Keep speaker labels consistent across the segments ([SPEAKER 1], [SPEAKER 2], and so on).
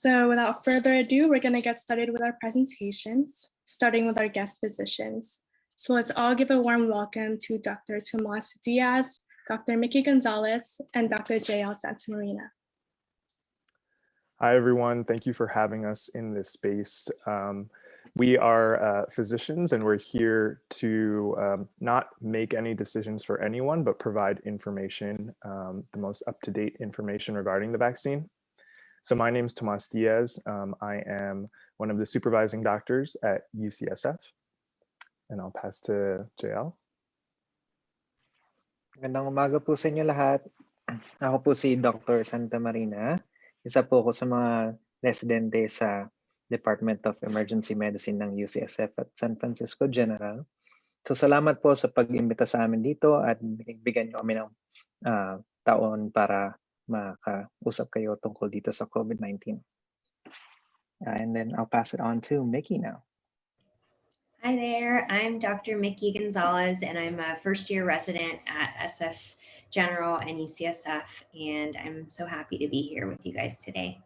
[SPEAKER 1] So without further ado, we're going to get started with our presentations, starting with our guest physicians. So let's all give a warm welcome to Dr. Tomas Diaz, Dr. Mickey Gonzalez, and Dr. J.L. Santamarina.
[SPEAKER 2] Hi, everyone. Thank you for having us in this space. We are physicians, and we're here to not make any decisions for anyone, but provide information, the most up-to-date information regarding the vaccine. So my name is Tomas Diaz. I am one of the supervising doctors at UCSF, and I'll pass to JL.
[SPEAKER 3] Magandang umaga po sa inyo lahat. Ako po si Dr. Santamarina. Isa po ako sa mga residente sa Department of Emergency Medicine ng UCSF at San Francisco General. So salamat po sa pag-imbita sa amin dito at bigyan niyo kami ng taon para makausap kayo tungkol dito sa COVID-19. And then I'll pass it on to Mickey now.
[SPEAKER 4] Hi there, I'm Dr. Mickey Gonzalez, and I'm a first-year resident at SF General and UCSF, and I'm so happy to be here with you guys today.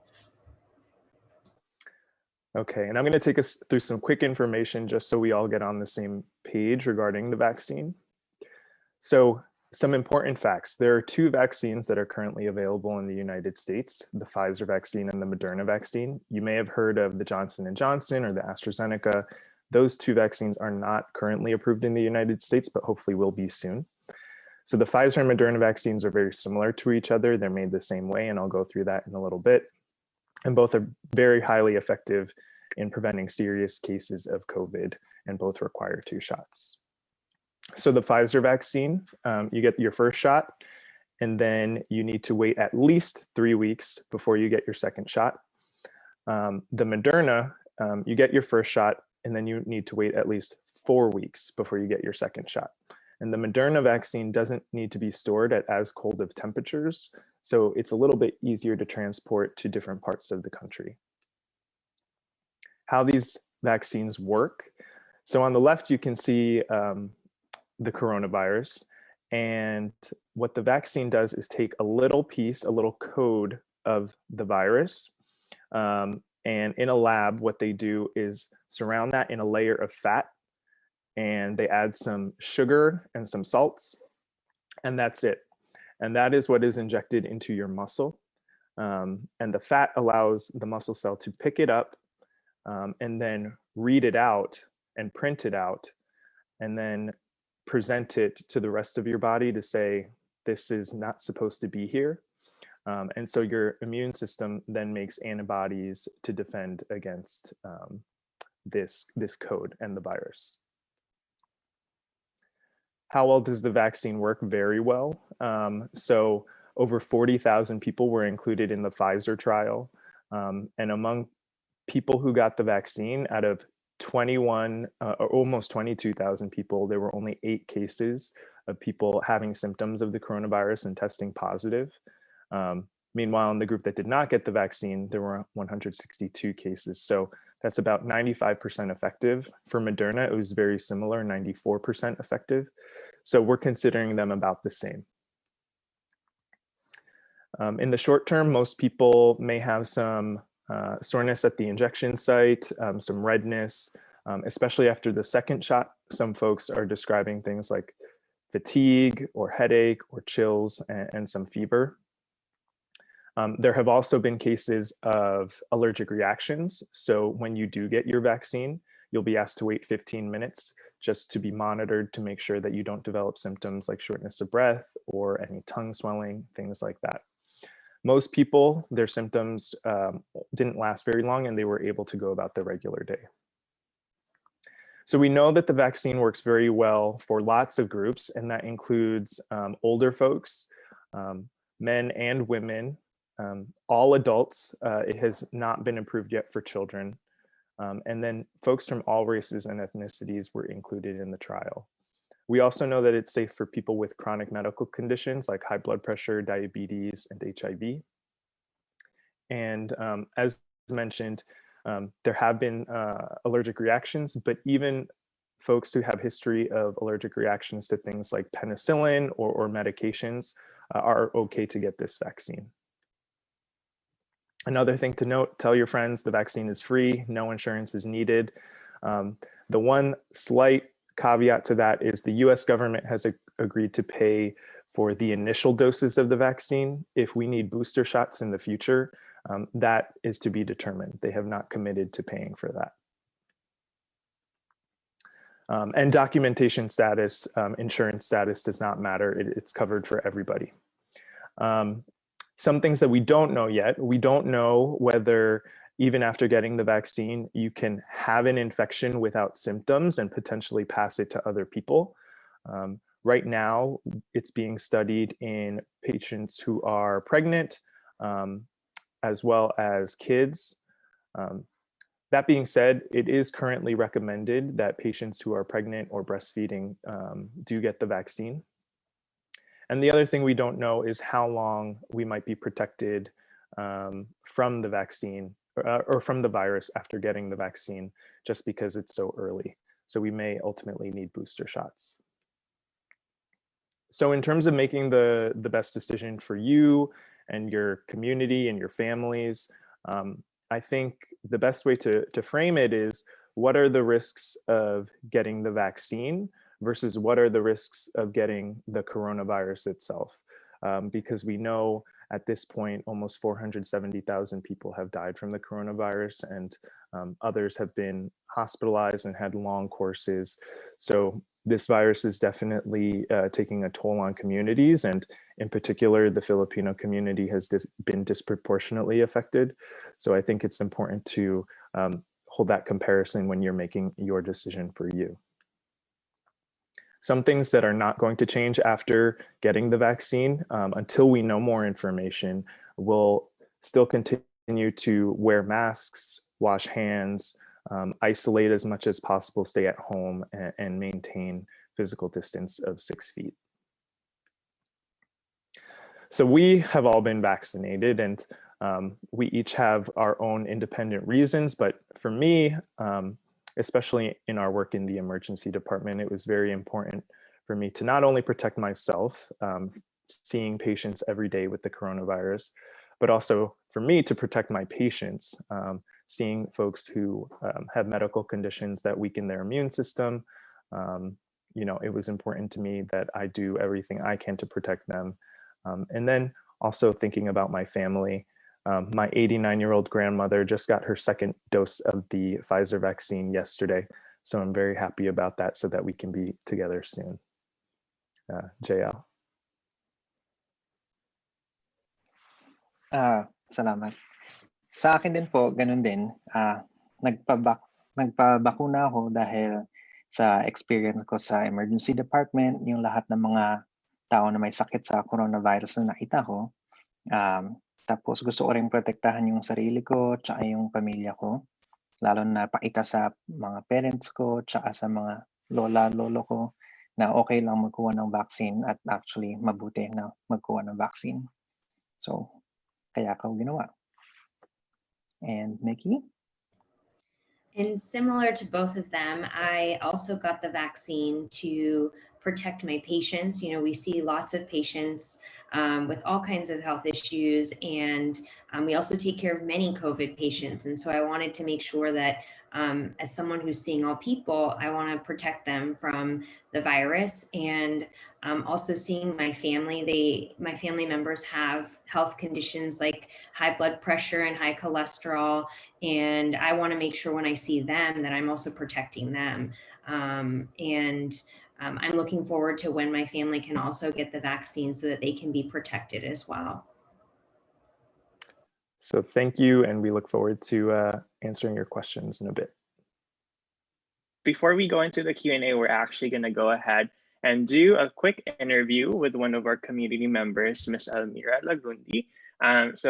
[SPEAKER 2] Okay, and I'm going to take us through some quick information just so we all get on the same page regarding the vaccine. So some important facts. There are two vaccines that are currently available in the United States, the Pfizer vaccine and the Moderna vaccine. You may have heard of the Johnson & Johnson or the AstraZeneca. Those two vaccines are not currently approved in the United States, but hopefully will be soon. So the Pfizer and Moderna vaccines are very similar to each other. They're made the same way, and I'll go through that in a little bit. And both are very highly effective in preventing serious cases of COVID, and both require 2 shots. So the Pfizer vaccine, you get your first shot, and then you need to wait at least 3 weeks before you get your second shot. The Moderna, you get your first shot, and then you need to wait at least 4 weeks before you get your second shot. And the Moderna vaccine doesn't need to be stored at as cold of temperatures, so it's a little bit easier to transport to different parts of the country. How these vaccines work. So on the left, you can see the coronavirus, and what the vaccine does is take a little piece, a little code of the virus, and in a lab, what they do is surround that in a layer of fat, and they add some sugar and some salts, and that's it. And that is what is injected into your muscle. And the fat allows the muscle cell to pick it up and then read it out and print it out, and then present it to the rest of your body to say, this is not supposed to be here. And so your immune system then makes antibodies to defend against this code and the virus. How well does the vaccine work? Very well. So over 40,000 people were included in the Pfizer trial. And among people who got the vaccine, out of 21 or almost 22,000 people, there were only 8 cases of people having symptoms of the coronavirus and testing positive. Meanwhile, in the group that did not get the vaccine, there were 162 cases. So that's about 95% effective. For Moderna, it was very similar, 94% effective. So we're considering them about the same. In the short term, most people may have some soreness at the injection site, some redness, especially after the second shot. Some folks are describing things like fatigue or headache or chills and some fever. There have also been cases of allergic reactions. So when you do get your vaccine, you'll be asked to wait 15 minutes just to be monitored to make sure that you don't develop symptoms like shortness of breath or any tongue swelling, things like that. Most people, their symptoms didn't last very long and they were able to go about their regular day. So we know that the vaccine works very well for lots of groups, and that includes older folks, men and women, all adults. It has not been approved yet for children. And then folks from all races and ethnicities were included in the trial. We also know that it's safe for people with chronic medical conditions like high blood pressure, diabetes, and HIV. And as mentioned, there have been allergic reactions, but even folks who have history of allergic reactions to things like penicillin or medications are okay to get this vaccine. Another thing to note, tell your friends the vaccine is free, no insurance is needed. The one slight caveat to that is the US government has agreed to pay for the initial doses of the vaccine. If we need booster shots in the future, that is to be determined. They have not committed to paying for that. And documentation status, insurance status does not matter. It's covered for everybody. Some things that we don't know yet, we don't know whether even after getting the vaccine, you can have an infection without symptoms and potentially pass it to other people. Right now, it's being studied in patients who are pregnant, as well as kids. That being said, it is currently recommended that patients who are pregnant or breastfeeding do get the vaccine. And the other thing we don't know is how long we might be protected from the vaccine or from the virus after getting the vaccine, just because it's so early. So we may ultimately need booster shots. So in terms of making the best decision for you and your community and your families, I think the best way to frame it is, what are the risks of getting the vaccine versus what are the risks of getting the coronavirus itself? Because we know at this point, almost 470,000 people have died from the coronavirus, and others have been hospitalized and had long courses. So this virus is definitely taking a toll on communities, and in particular, the Filipino community has been disproportionately affected. So I think it's important to hold that comparison when you're making your decision for you. Some things that are not going to change after getting the vaccine, until we know more information, we'll still continue to wear masks, wash hands, isolate as much as possible, stay at home, and maintain physical distance of 6 feet. So we have all been vaccinated, and we each have our own independent reasons. But for me, especially in our work in the emergency department, it was very important for me to not only protect myself, seeing patients every day with the coronavirus, but also for me to protect my patients, seeing folks who have medical conditions that weaken their immune system. You know, it was important to me that I do everything I can to protect them. And then also thinking about my family. My 89-year-old grandmother just got her second dose of the Pfizer vaccine yesterday. So I'm very happy about that, so that we can be together soon. JL.
[SPEAKER 3] Salamat. Sa akin din po, ganun din. Nagpabakuna ako dahil sa experience ko sa emergency department, yung lahat ng mga tao na may sakit sa coronavirus na nakita ko. Tapos gusto ko rin protektahan yung sarili ko tsaka yung pamilya ko. Lalo na pakita sa mga parents ko tsaka sa mga lolo ko na okay lang magkuha ng vaccine, at actually mabuti na magkuha ng vaccine. So, kaya ako ginawa. And Mickey?
[SPEAKER 4] And similar to both of them, I also got the vaccine to protect my patients. You know, we see lots of patients with all kinds of health issues, and we also take care of many COVID patients. And so I wanted to make sure that as someone who's seeing all people, I want to protect them from the virus. And also seeing my family, my family members have health conditions like high blood pressure and high cholesterol. And I want to make sure when I see them that I'm also protecting them. I'm looking forward to when my family can also get the vaccine so that they can be protected as well.
[SPEAKER 2] So thank you, and we look forward to answering your questions in a bit.
[SPEAKER 5] Before we go into the Q&A, we're actually going to go ahead and do a quick interview with one of our community members, Ms. Almira Lagundi. Ms.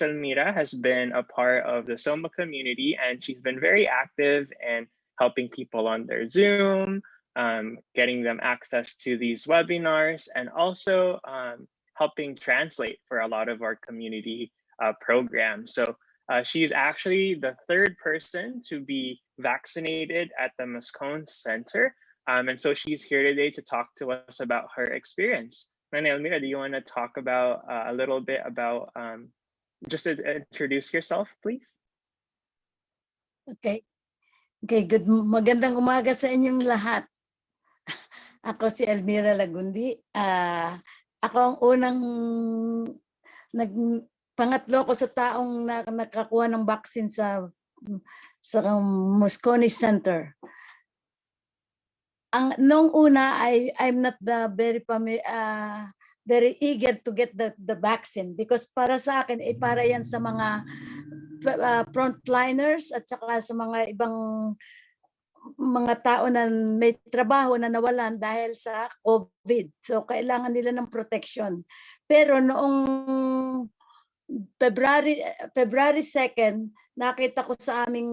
[SPEAKER 5] Almira has been a part of the SOMA community, and she's been very active in helping people on their Zoom, getting them access to these webinars, and also helping translate for a lot of our community programs. So she's actually the third person to be vaccinated at the Moscone Center. And so she's here today to talk to us about her experience. Almira, do you want to talk about a little bit about just introduce yourself, please.
[SPEAKER 6] Okay. Okay, magandang umaga sa inyong lahat. Ako si Elmira Lagundi. Ako ang unang pangatlo ko sa taong nakakuha ng vaccine sa Moscone Center. Nung una, I'm not very eager to get the vaccine because para sa akin, para yan sa mga frontliners at saka sa mga ibang mga tao na may trabaho na nawalan dahil sa COVID. So kailangan nila ng protection. Pero noong February 2nd, nakita ko sa aming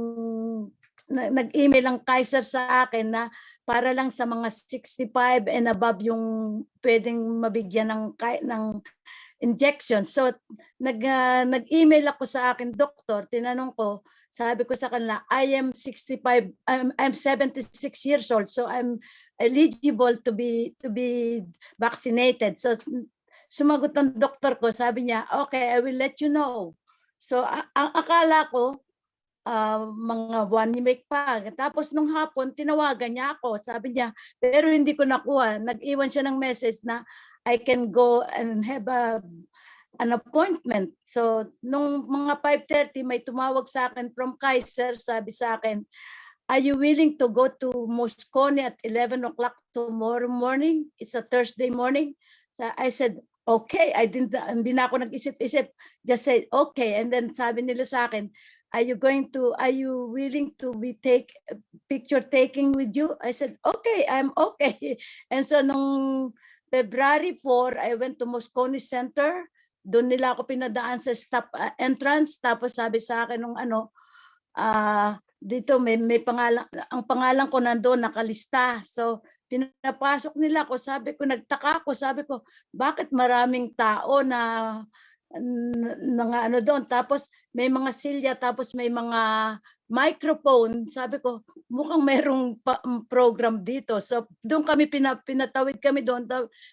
[SPEAKER 6] nag-email ang Pfizer sa akin na para lang sa mga 65 and above yung pwedeng mabigyan ng injection. So nag-email ako sa akin doktor, tinanong ko, sabi ko sa kanila, I'm 76 years old, so I'm eligible to be vaccinated. So sumagot ng doktor ko, sabi niya, okay, I will let you know. So ang akala ko, mga 1 week pa. Tapos nung hapon, tinawagan niya ako. Sabi niya, pero hindi ko nakuha. Nag-iwan siya ng message na I can go and have an appointment. So nung mga 5:30, may tumawag sa akin from Pfizer. Sabi sa akin, are you willing to go to Moscone at 11 o'clock tomorrow morning? It's a Thursday morning. So I said, okay. Hindi na ako nag-isip-isip. Just said, okay. And then sabi nila sa akin, are you willing to be picture taking with you? I said, okay, I'm okay. And so nung February 4, I went to Moscone Center. Doon nila ako pinadaan sa stop entrance. Tapos sabi sa akin nung dito may pangalan, ang pangalan ko nandoon nakalista. So pinapasok nila ako, nagtaka ako, sabi ko, bakit maraming tao na doon, tapos may mga silya, tapos may mga microphone. Sabi ko, mukhang mayroong program dito. So doon kami pinatawid kami doon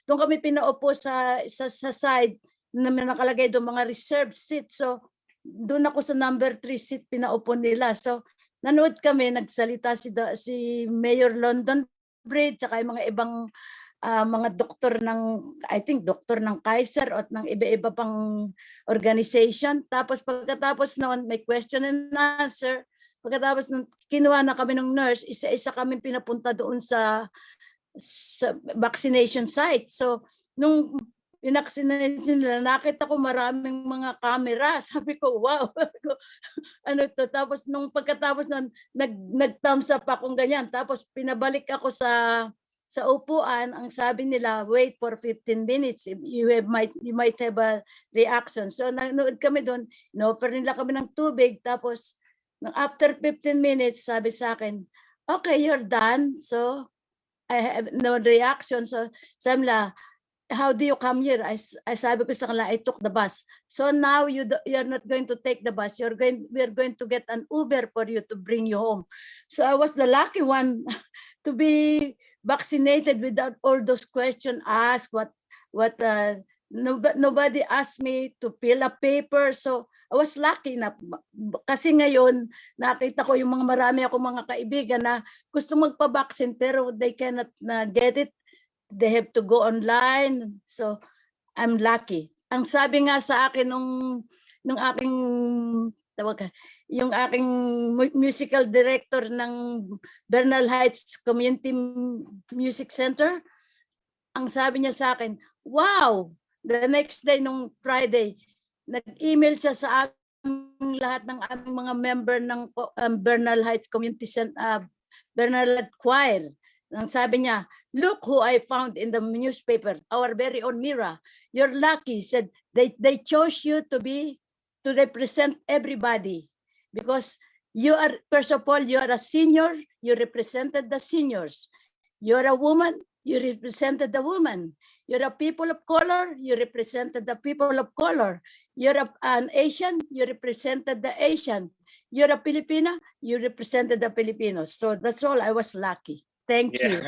[SPEAKER 6] kami pinaupo sa side na nakalagay doon mga reserved seat. So doon ako sa number 3 seat pinaupo nila. So nanood kami, nagsalita si Mayor London Bridge, saka yung mga ibang mga doktor doktor ng Pfizer at ng iba-iba pang organization. Tapos pagkatapos noon, may question and answer. Pagkatapos noon, kinuha na kami ng nurse, isa-isa kami pinapunta doon sa vaccination site. So nung pinaksination nila, nakita ko maraming mga camera. Sabi ko, wow, ano to? Tapos nung pagkatapos noon, nag-thumbs up akong ganyan. Tapos pinabalik ako sa upuan. Ang sabi nila, wait for 15 minutes. You might have a reaction. So nanood kami doon. No-offer nila kami ng tubig. Tapos after 15 minutes, sabi sa akin, okay, you're done. So I have no reaction. So sabi nila, how do you come here? I sabi ko sa kanila, I took the bus. So now you're not going to take the bus. We're going to get an Uber for you to bring you home. So I was the lucky one to be vaccinated without all those questions asked. Nobody asked me to fill a paper. So I was lucky na kasi ngayon nakita ko yung marami akong mga kaibigan na gusto magpa-vaccine pero they cannot get it. They have to go online. So I'm lucky. Ang sabi nga sa akin nung aking yung aking musical director ng Bernal Heights Community Music Center, ang sabi niya sa akin, wow, the next day nung Friday, nag-email siya sa aming lahat ng aming mga member ng Bernal Heights Community Center, Bernal Heights Choir. Ang sabi niya, look who I found in the newspaper, our very own Mira. You're lucky. Said they chose you to represent everybody because you are, first of all, you are a senior. You represented the seniors. You're a woman. You represented the woman. You're a people of color. You represented the people of color. You're an Asian. You represented the Asian. You're a Filipina. You represented the Filipinos. So that's all. I was lucky. Thank you.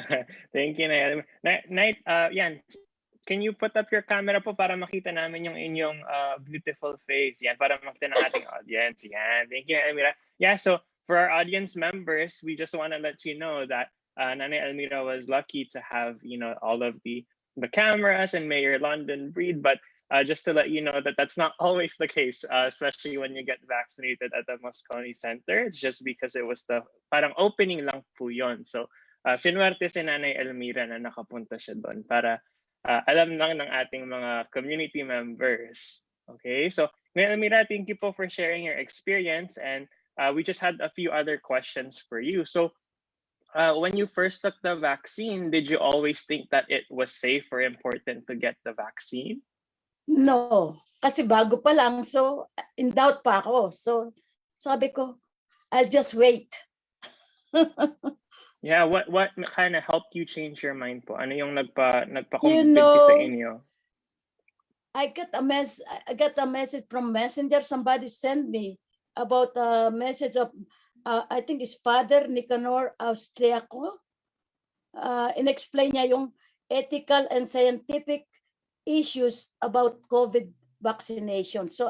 [SPEAKER 5] Thank you, Nay. Yan, can you put up your camera po para makita namin yung inyong beautiful face? Yan, para makita ng ating audience. Yan. Thank you, Elmira. Yeah, so for our audience members, we just want to let you know that Nanay Elmira was lucky to have, all of the cameras and Mayor London Breed, but just to let you know that that's not always the case, especially when you get vaccinated at the Moscone Center. It's just because it was the parang opening lang po yun. So, sinuwerte si Nanay Elmira na nakapunta siya doon para alam lang ng ating mga community members. Okay, so Nanay Elmira, thank you po for sharing your experience, and we just had a few other questions for you. So, when you first took the vaccine, did you always think that it was safe or important to get the vaccine?
[SPEAKER 6] No, kasi bago pa lang, so in doubt pa ako. So sabi ko, I'll just wait.
[SPEAKER 5] Yeah, what kind of helped you change your mind po? Ano yung nagpa-convince sa inyo?
[SPEAKER 6] I got a message from Messenger. Somebody sent me about a message of I think it's Father Nicanor Austriaco. In-explain niya yung ethical and scientific issues about COVID vaccination. So,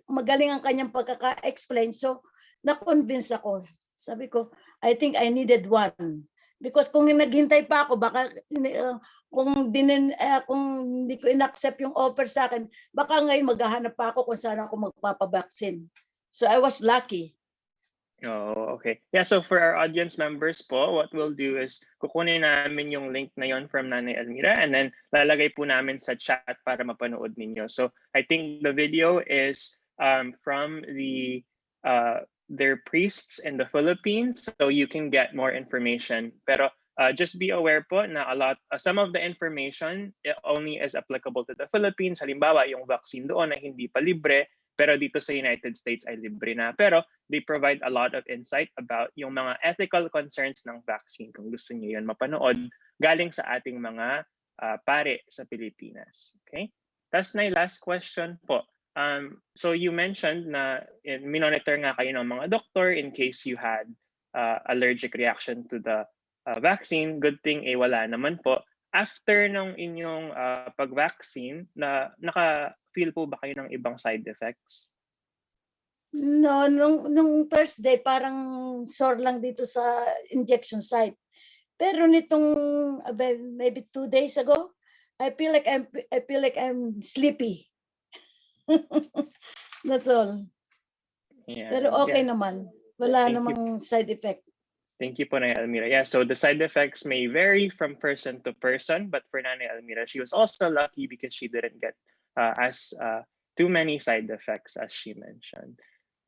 [SPEAKER 6] magaling ang kanyang pagkaka-explain. So, na-convince ako. Sabi ko, I think I needed one. Because kung naghintay pa ako, baka kung hindi ko in-accept yung offer sa akin, baka ngayon maghahanap pa ako kung saan ako magpapabaksin. So, I was lucky.
[SPEAKER 5] Oh, okay. Yeah, so for our audience members po, what we'll do is kukunin namin yung link na yon from Nanay Elmira, and then lalagay po namin sa chat para mapanood ninyo. So I think the video is from their priests in the Philippines, so you can get more information. Pero just be aware po na some of the information only is applicable to the Philippines. Halimbawa, yung vaccine doon ay hindi pa libre, pero dito sa United States ay libre na. Pero they provide a lot of insight about yung mga ethical concerns ng vaccine. Kung gusto niyo yun mapanood, galing sa ating mga pare sa Pilipinas. Okay? Tapos na last question po. So you mentioned na minonitor nga kayo ng mga doktor in case you had allergic reaction to the vaccine. Good thing wala naman po. After ng inyong pag-vaccine, naka-feel po ba kayo ng ibang side effects?
[SPEAKER 6] No, nung first day, parang sore lang dito sa injection site. Pero nitong maybe 2 days ago, I feel like I'm sleepy. That's all.
[SPEAKER 5] Yeah,
[SPEAKER 6] Pero okay naman. Wala namang side effect.
[SPEAKER 5] Thank you po, Nanay Elmira. Yeah, so the side effects may vary from person to person, but for Nanay Elmira, she was also lucky because she didn't get too many side effects, as she mentioned.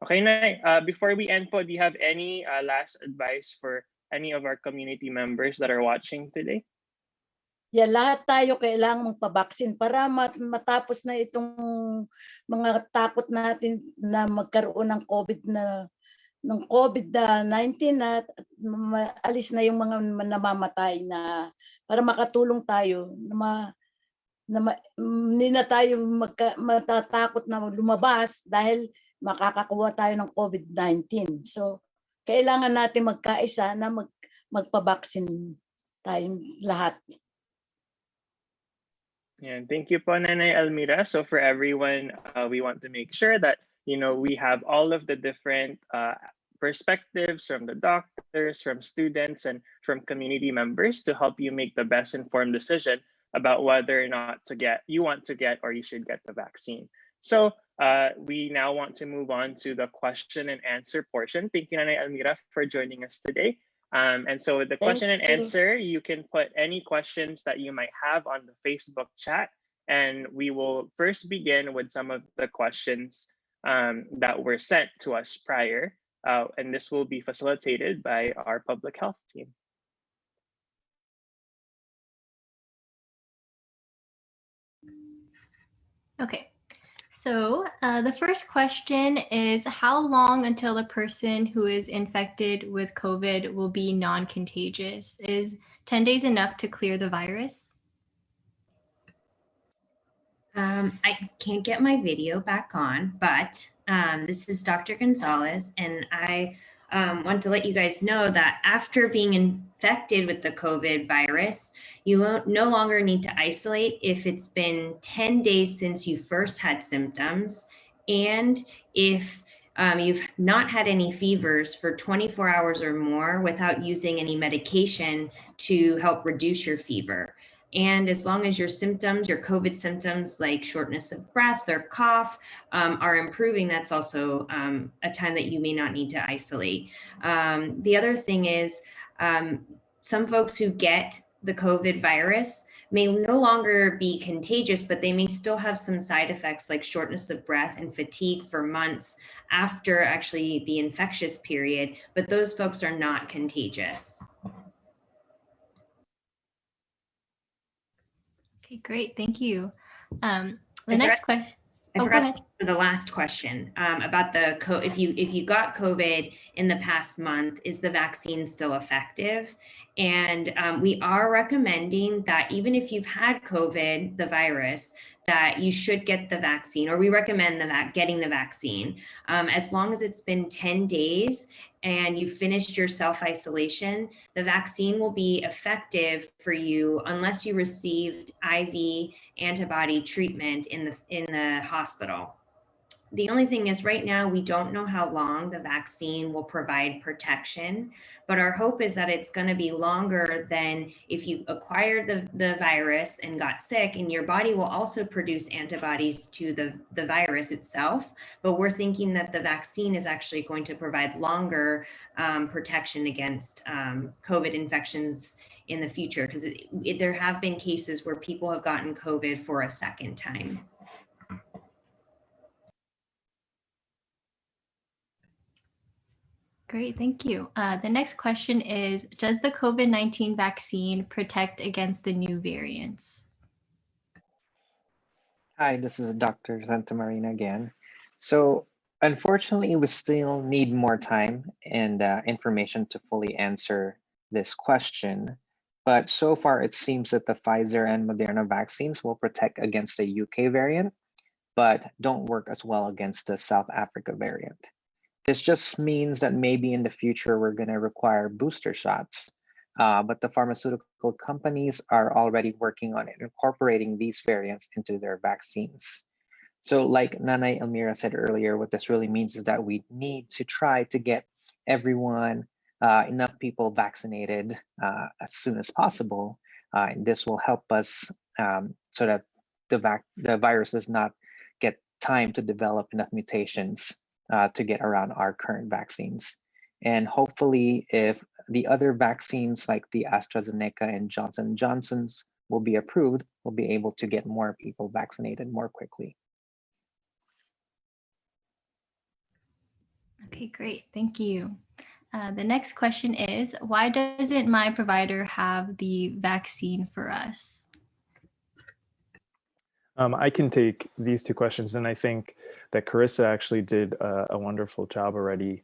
[SPEAKER 5] Okay, Nay, before we end po, do you have any last advice for any of our community members that are watching today?
[SPEAKER 6] Yeah, lahat tayo kailangang magpabaksin para matapos na itong mga takot natin na magkaroon ng COVID-19 na alis na yung mga namamatay na para makatulong tayo hindi na tayo matatakot na lumabas dahil makakakuha tayo ng COVID-19. So, kailangan natin magkaisa na magpabaksin tayong lahat.
[SPEAKER 5] Yeah, thank you po, Nanay Elmira. So for everyone, we want to make sure that we have all of the different perspectives from the doctors, from students, and from community members to help you make the best informed decision about whether or not you want to get or you should get the vaccine. So we now want to move on to the question and answer portion. Thank you, Nanay Elmira, for joining us today. And so with the question and answer, you can put any questions that you might have on the Facebook chat, and we will first begin with some of the questions that were sent to us prior, and this will be facilitated by our public health team.
[SPEAKER 7] Okay, so the first question is, how long until the person who is infected with COVID will be non-contagious? Is 10 days enough to clear the virus?
[SPEAKER 4] I can't get my video back on, but this is Dr. Gonzalez, and I want to let you guys know that after being infected with the COVID virus, you no longer need to isolate if it's been 10 days since you first had symptoms, and if you've not had any fevers for 24 hours or more without using any medication to help reduce your fever. And as long as your symptoms, your COVID symptoms like shortness of breath or cough are improving, that's also a time that you may not need to isolate. The other thing is some folks who get the COVID virus may no longer be contagious, but they may still have some side effects like shortness of breath and fatigue for months after actually the infectious period, but those folks are not contagious.
[SPEAKER 7] Okay, great. Thank you. The next question.
[SPEAKER 4] I
[SPEAKER 7] Go
[SPEAKER 4] forgot
[SPEAKER 7] ahead.
[SPEAKER 4] for the last question about if you got COVID in the past month, is the vaccine still effective? And we are recommending that even if you've had COVID, the virus, that you should get the vaccine, or we recommend getting the vaccine as long as it's been 10 days and you finished your self-isolation. The vaccine will be effective for you unless you received IV antibody treatment in the hospital. The only thing is right now, we don't know how long the vaccine will provide protection, but our hope is that it's going to be longer than if you acquired the virus and got sick, and your body will also produce antibodies to the virus itself. But we're thinking that the vaccine is actually going to provide longer protection against COVID infections in the future, because there have been cases where people have gotten COVID for a second time.
[SPEAKER 7] Great, thank you. The next question is, does the COVID-19 vaccine protect against the new variants?
[SPEAKER 3] Hi, this is Dr. Santamarina again. So unfortunately, we still need more time and information to fully answer this question. But so far, it seems that the Pfizer and Moderna vaccines will protect against the UK variant, but don't work as well against the South Africa variant. This just means that maybe in the future, we're going to require booster shots. But the pharmaceutical companies are already working on it, incorporating these variants into their vaccines. So like Nanay Elmira said earlier, what this really means is that we need to try to get everyone, enough people vaccinated as soon as possible. And this will help us so that the virus does not get time to develop enough mutations to get around our current vaccines. And hopefully, if the other vaccines like the AstraZeneca and Johnson & Johnson's will be approved, we'll be able to get more people vaccinated more quickly.
[SPEAKER 7] Okay, great. Thank you. The next question is, why doesn't my provider have the vaccine for us?
[SPEAKER 2] I can take these two questions, and I think that Carissa actually did a wonderful job already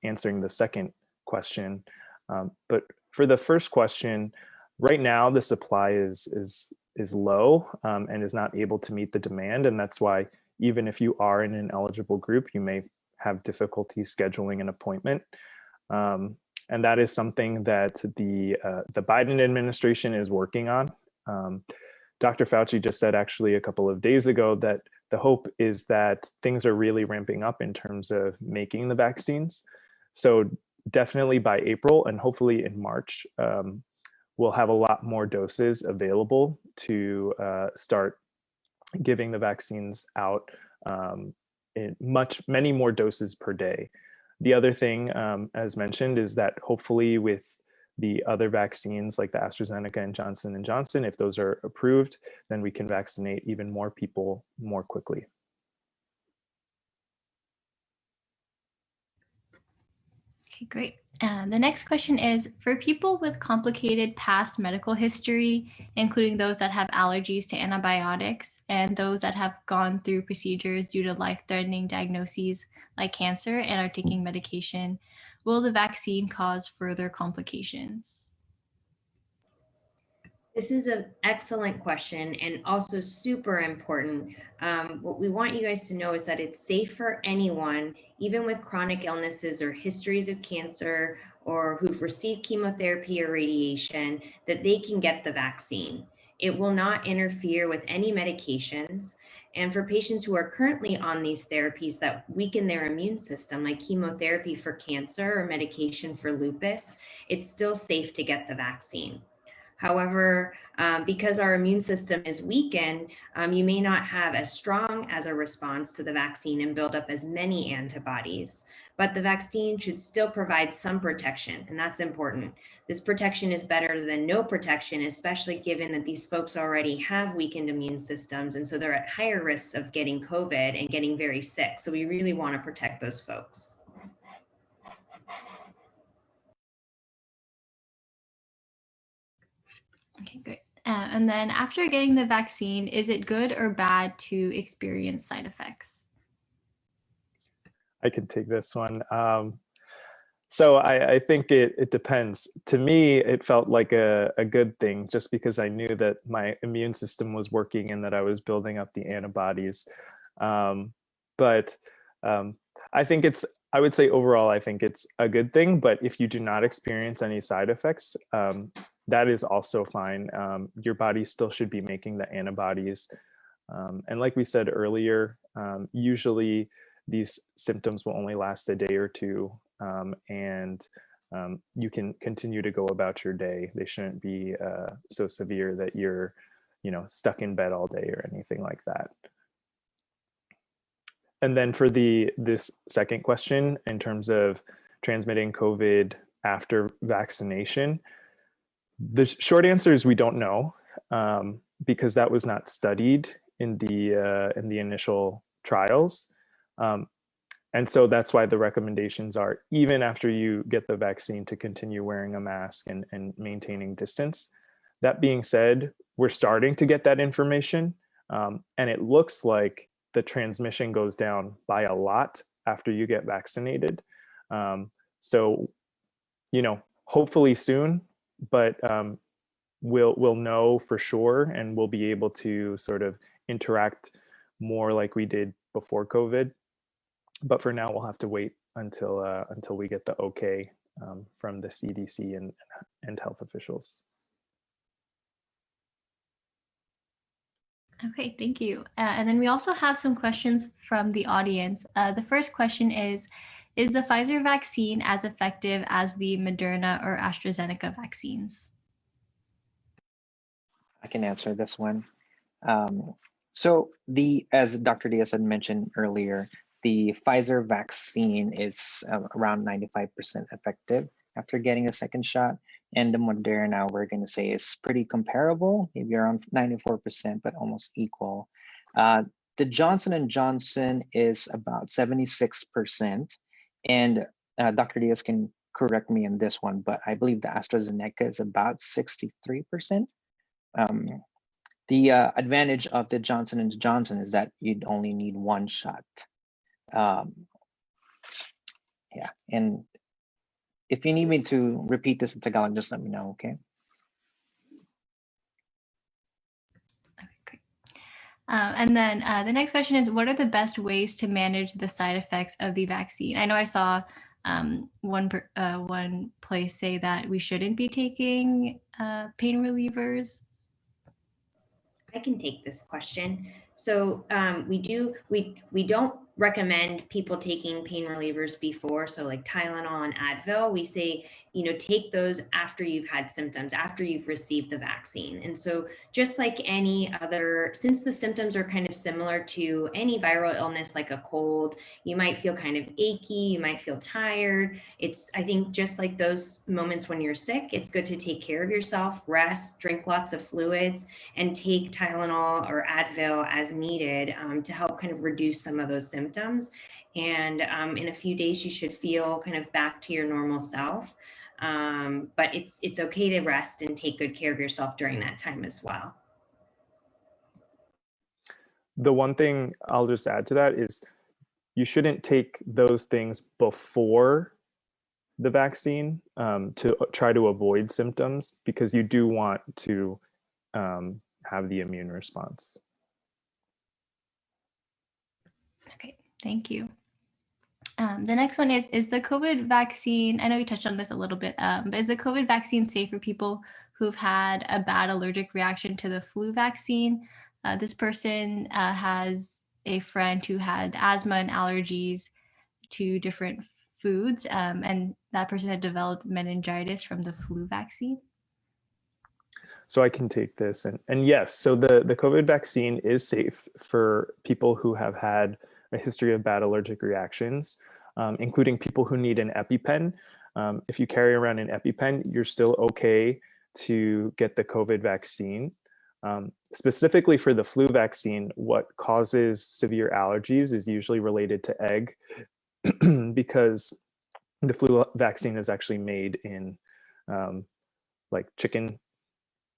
[SPEAKER 2] answering the second question. But for the first question, right now the supply is low and is not able to meet the demand, and that's why even if you are in an eligible group, you may have difficulty scheduling an appointment. And that is something that the Biden administration is working on. Dr. Fauci just said actually a couple of days ago that the hope is that things are really ramping up in terms of making the vaccines. So definitely by April and hopefully in March, we'll have a lot more doses available to start giving the vaccines out in many more doses per day. The other thing, as mentioned, is that hopefully with the other vaccines like the AstraZeneca and Johnson & Johnson, if those are approved, then we can vaccinate even more people more quickly.
[SPEAKER 7] Okay, great. The next question is, for people with complicated past medical history, including those that have allergies to antibiotics and those that have gone through procedures due to life-threatening diagnoses like cancer and are taking medication, will the vaccine cause further complications?
[SPEAKER 4] This is an excellent question and also super important. What we want you guys to know is that it's safe for anyone, even with chronic illnesses or histories of cancer or who've received chemotherapy or radiation, that they can get the vaccine. It will not interfere with any medications. And for patients who are currently on these therapies that weaken their immune system, like chemotherapy for cancer or medication for lupus, it's still safe to get the vaccine. However, because our immune system is weakened, you may not have as strong as a response to the vaccine and build up as many antibodies. But the vaccine should still provide some protection, and that's important. This protection is better than no protection, especially given that these folks already have weakened immune systems, and so they're at higher risks of getting COVID and getting very sick. So we really want to protect those folks.
[SPEAKER 7] Okay, great. And then after getting the vaccine, is it good or bad to experience side effects?
[SPEAKER 2] I can take this one. So I think it depends. To me, it felt like a good thing just because I knew that my immune system was working and that I was building up the antibodies. But I think I would say overall, I think it's a good thing. But if you do not experience any side effects, that is also fine. Your body still should be making the antibodies. And like we said earlier, usually these symptoms will only last a day or two, and you can continue to go about your day. They shouldn't be so severe that you're, stuck in bed all day or anything like that. And then for this second question, in terms of transmitting COVID after vaccination, the short answer is we don't know, because that was not studied in the initial trials. And so that's why the recommendations are, even after you get the vaccine, to continue wearing a mask and maintaining distance. That being said, we're starting to get that information, and it looks like the transmission goes down by a lot after you get vaccinated. So, hopefully soon, but we'll know for sure, and we'll be able to sort of interact more like we did before COVID. But for now, we'll have to wait until we get the okay from the CDC and health officials.
[SPEAKER 7] Okay, thank you. And then we also have some questions from the audience. The first question is the Pfizer vaccine as effective as the Moderna or AstraZeneca vaccines?
[SPEAKER 3] I can answer this one. So as Dr. Diaz had mentioned earlier, the Pfizer vaccine is around 95% effective after getting a second shot. And the Moderna, we're going to say, is pretty comparable, maybe around 94%, but almost equal. The Johnson & Johnson is about 76%. And Dr. Diaz can correct me on this one, but I believe the AstraZeneca is about 63%. The advantage of the Johnson & Johnson is that you'd only need one shot. Yeah, and if you need me to repeat this in Tagalog, just let me know, okay?
[SPEAKER 7] Okay, great. And then the next question is, what are the best ways to manage the side effects of the vaccine? I know I saw one place say that we shouldn't be taking pain relievers.
[SPEAKER 4] I can take this question. So we don't recommend people taking pain relievers before. So like Tylenol and Advil, we say, take those after you've had symptoms, after you've received the vaccine. And so just like any other, since the symptoms are kind of similar to any viral illness, like a cold, you might feel kind of achy, you might feel tired. I think just like those moments when you're sick, it's good to take care of yourself, rest, drink lots of fluids, and take Tylenol or Advil as needed to help kind of reduce some of those symptoms. And in a few days, you should feel kind of back to your normal self. But it's okay to rest and take good care of yourself during that time as well.
[SPEAKER 2] The one thing I'll just add to that is you shouldn't take those things before the vaccine to try to avoid symptoms, because you do want to have the immune response.
[SPEAKER 7] Okay, thank you. The next one is the COVID vaccine, I know you touched on this a little bit, but is the COVID vaccine safe for people who've had a bad allergic reaction to the flu vaccine? This person has a friend who had asthma and allergies to different foods, and that person had developed meningitis from the flu vaccine.
[SPEAKER 2] So I can take this, and yes, so the COVID vaccine is safe for people who have had a history of bad allergic reactions, including people who need an EpiPen. If you carry around an EpiPen, you're still okay to get the COVID vaccine. Specifically for the flu vaccine, what causes severe allergies is usually related to egg because the flu vaccine is actually made in like chicken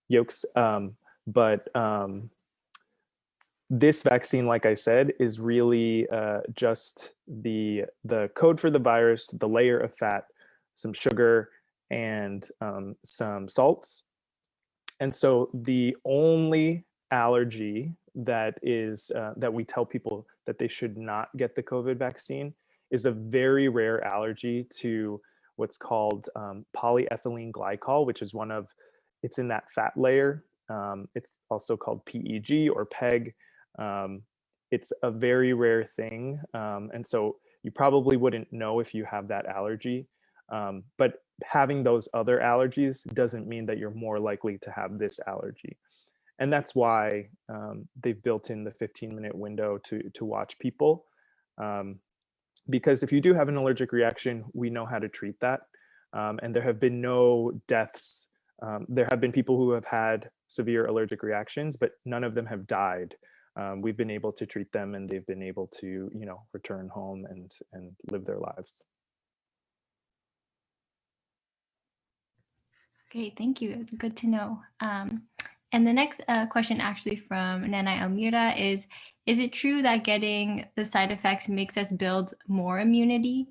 [SPEAKER 2] yolks. But this vaccine, like I said, is really just the code for the virus, the layer of fat, some sugar, and some salts. And so the only allergy that is that we tell people that they should not get the COVID vaccine is a very rare allergy to what's called polyethylene glycol, which is it's in that fat layer. It's also called PEG or PEG. It's a very rare thing. And so you probably wouldn't know if you have that allergy. But having those other allergies doesn't mean that you're more likely to have this allergy. And that's why they've built in the 15-minute window to watch people. Because if you do have an allergic reaction, we know how to treat that. And there have been no deaths. There have been people who have had severe allergic reactions, but none of them have died. We've been able to treat them, and they've been able to, return home and live their lives.
[SPEAKER 7] Okay, thank you. That's good to know. And the next question actually from Nana Elmira is it true that getting the side effects makes us build more immunity?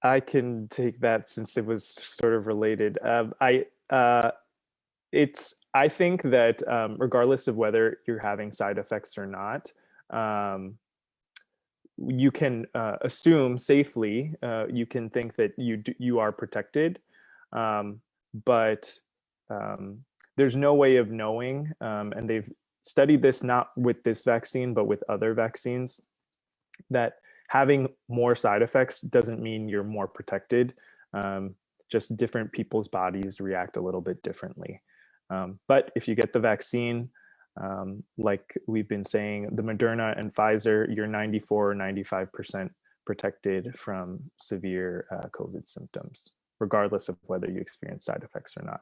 [SPEAKER 2] I can take that since it was sort of related. I think that regardless of whether you're having side effects or not, you can assume safely, you can think that you are protected, but there's no way of knowing, and they've studied this not with this vaccine, but with other vaccines, that having more side effects doesn't mean you're more protected. Just different people's bodies react a little bit differently. But if you get the vaccine, like we've been saying, the Moderna and Pfizer, you're 94 or 95% protected from severe COVID symptoms, regardless of whether you experience side effects or not.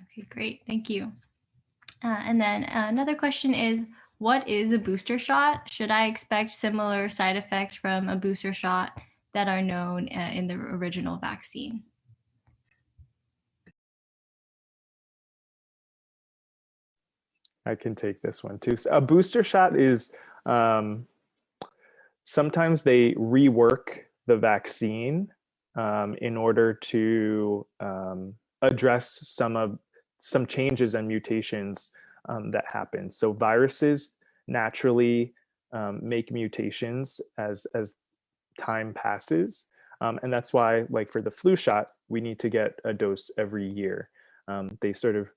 [SPEAKER 7] Okay, great. Thank you. And then another question is, what is a booster shot? Should I expect similar side effects from a booster shot that are known in the original vaccine?
[SPEAKER 2] I can take this one too. So a booster shot is, sometimes they rework the vaccine in order to address some changes and mutations that happen. So viruses naturally make mutations as time passes. And that's why, like for the flu shot, we need to get a dose every year. They sort of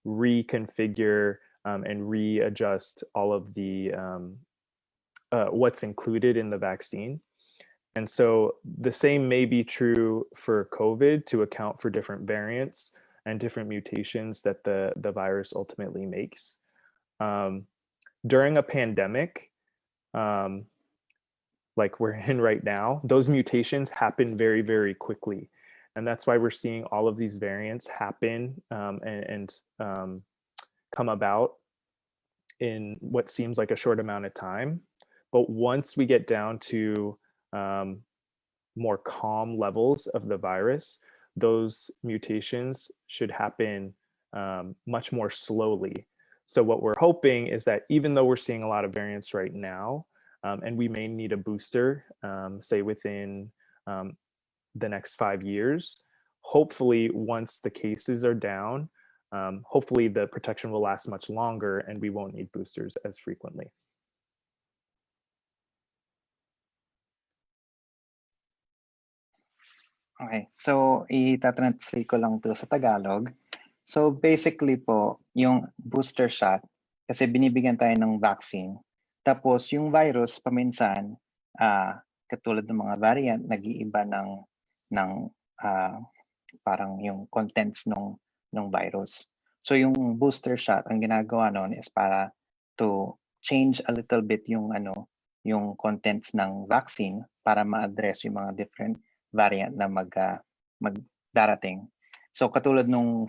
[SPEAKER 2] reconfigure and readjust all of the what's included in the vaccine. And so the same may be true for COVID to account for different variants and different mutations that the virus ultimately makes. During a pandemic, like we're in right now, those mutations happen very, very quickly. And that's why we're seeing all of these variants happen and come about in what seems like a short amount of time. But once we get down to more calm levels of the virus, those mutations should happen much more slowly. So what we're hoping is that even though we're seeing a lot of variants right now, and we may need a booster, say within the next 5 years. Hopefully, once the cases are down, hopefully the protection will last much longer and we won't need boosters as frequently.
[SPEAKER 3] Okay, so itatranslate ko lang to sa Tagalog. So basically po, yung booster shot, kasi binibigyan tayo ng vaccine. Tapos yung virus, paminsan, katulad ng mga variant, nag-iiba ng parang yung contents ng virus. So yung booster shot, ang ginagawa nun is para to change a little bit yung yung contents ng vaccine para ma-address yung mga different variant na magdarating. So katulad nung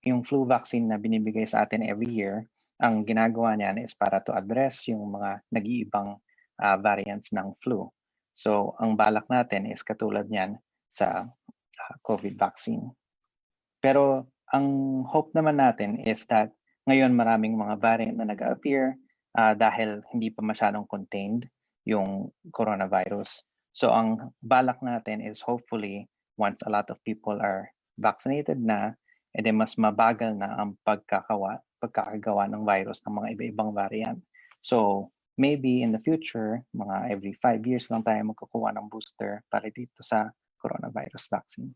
[SPEAKER 3] yung flu vaccine na binibigay sa atin every year, ang ginagawa niyan is para to address yung mga nag-iibang variants ng flu. So ang balak natin is katulad niyan sa COVID vaccine. Pero ang hope naman natin is that ngayon maraming mga variant na nag-appear dahil hindi pa masyadong contained yung coronavirus. So ang balak natin is hopefully once a lot of people are vaccinated na, and then mas mabagal na ang pagkakagawa ng virus ng mga iba-ibang variant. So maybe in the future, mga every 5 years lang tayo magkukuha ng booster para dito sa coronavirus vaccine.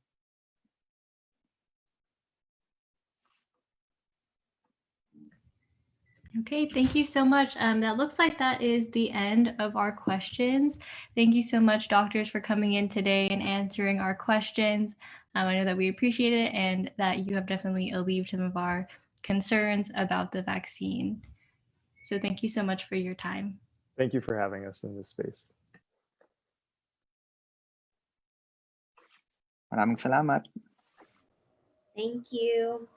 [SPEAKER 7] Okay, thank you so much. That looks like that is the end of our questions. Thank you so much, doctors, for coming in today and answering our questions. I know that we appreciate it and that you have definitely alleviated some of our concerns about the vaccine. So thank you so much for your time.
[SPEAKER 2] Thank you for having us in this space.
[SPEAKER 3] Maraming salamat.
[SPEAKER 4] Thank you.